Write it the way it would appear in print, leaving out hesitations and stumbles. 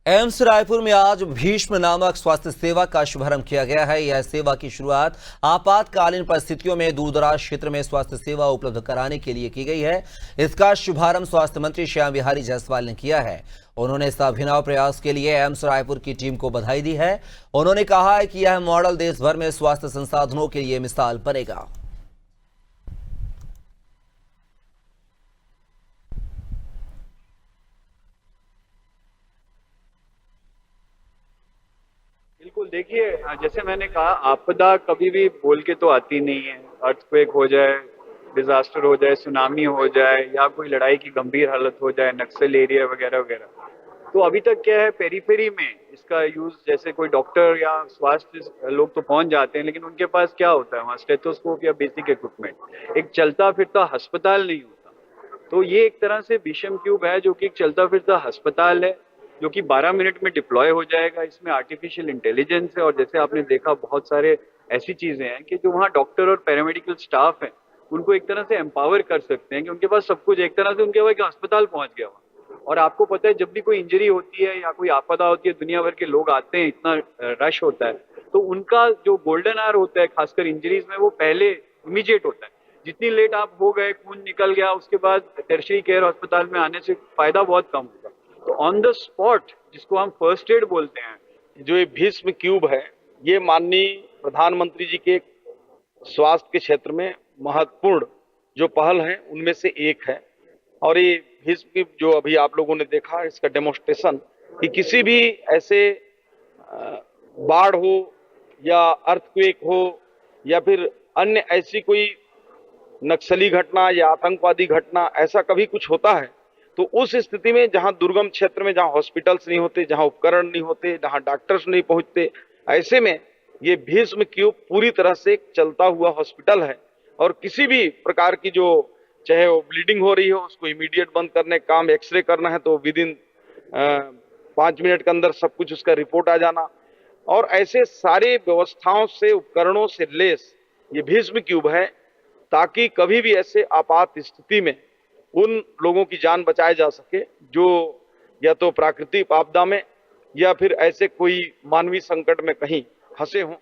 AIIMS Raipur में आज भीष्म नामक स्वास्थ्य सेवा का शुभारंभ किया गया है। यह सेवा की शुरुआत आपातकालीन परिस्थितियों में दूरदराज क्षेत्र में स्वास्थ्य सेवा उपलब्ध कराने के लिए की गई है। इसका शुभारंभ स्वास्थ्य मंत्री श्याम बिहारी जायसवाल ने किया है। उन्होंने इस अभिनव प्रयास के लिए एम्स रायपुर की टीम को बधाई दी है। उन्होंने कहा है कि यह मॉडल देश भर में स्वास्थ्य संसाधनों के लिए मिसाल बनेगा। बिल्कुल, देखिए जैसे मैंने कहा, आपदा कभी भी बोल के तो आती नहीं है। अर्थक्वेक हो जाए, डिजास्टर हो जाए, सुनामी हो जाए, या कोई लड़ाई की गंभीर हालत हो जाए, नक्सल एरिया वगैरह वगैरह। तो अभी तक क्या है, पेरीफेरी में इसका यूज, जैसे कोई डॉक्टर या स्वास्थ्य लोग तो पहुंच जाते हैं, लेकिन उनके पास क्या होता है वहाँ, स्टेथोस्कोप या बेसिक इक्विपमेंट। एक चलता फिरता अस्पताल नहीं होता। तो ये एक तरह से भीष्म क्यूब है, जो कि एक चलता फिरता अस्पताल है, जो कि 12 मिनट में डिप्लॉय हो जाएगा। इसमें आर्टिफिशियल इंटेलिजेंस है, और जैसे आपने देखा, बहुत सारे ऐसी चीजें हैं कि जो वहाँ डॉक्टर और पैरामेडिकल स्टाफ है, उनको एक तरह से एम्पावर कर सकते हैं कि उनके पास सब कुछ, एक तरह से उनके पास अस्पताल पहुंच गया वहाँ। और आपको पता है, जब भी कोई इंजरी होती है या कोई आपदा होती है, दुनिया भर के लोग आते हैं, इतना रश होता है, तो उनका जो गोल्डन आवर होता है, खासकर इंजरीज में, वो पहले इमीडिएट होता है। जितनी लेट आप हो गए, खून निकल गया, उसके बाद टर्शियरी केयर अस्पताल में आने से फायदा बहुत कम होगा। तो ऑन द स्पॉट, जिसको हम फर्स्ट एड बोलते हैं, जो ये भीष्म क्यूब है, ये माननीय प्रधानमंत्री जी के स्वास्थ्य के क्षेत्र में महत्वपूर्ण जो पहल है उनमें से एक है। और ये भीष्म क्यूब जो अभी आप लोगों ने देखा, इसका डेमोन्स्ट्रेशन कि किसी भी ऐसे बाढ़ हो या अर्थक्वेक हो या फिर अन्य ऐसी कोई नक्सली घटना या आतंकवादी घटना, ऐसा कभी कुछ होता है तो उस स्थिति में जहां दुर्गम क्षेत्र में, जहां हॉस्पिटल्स नहीं होते, जहां उपकरण नहीं होते, जहां डॉक्टर्स नहीं पहुंचते, ऐसे में ये भीष्म क्यूब पूरी तरह से एक चलता हुआ हॉस्पिटल है। और किसी भी प्रकार की, जो चाहे वो ब्लीडिंग हो रही हो, उसको इमीडिएट बंद करने का काम, एक्सरे करना है तो विद इन 5 मिनट के अंदर सब कुछ उसका रिपोर्ट आ जाना, और ऐसे सारे व्यवस्थाओं से, उपकरणों से लेस ये भीष्म क्यूब है, ताकि कभी भी ऐसे आपात स्थिति में उन लोगों की जान बचाई जा सके जो या तो प्राकृतिक आपदा में या फिर ऐसे कोई मानवीय संकट में कहीं फंसे हों।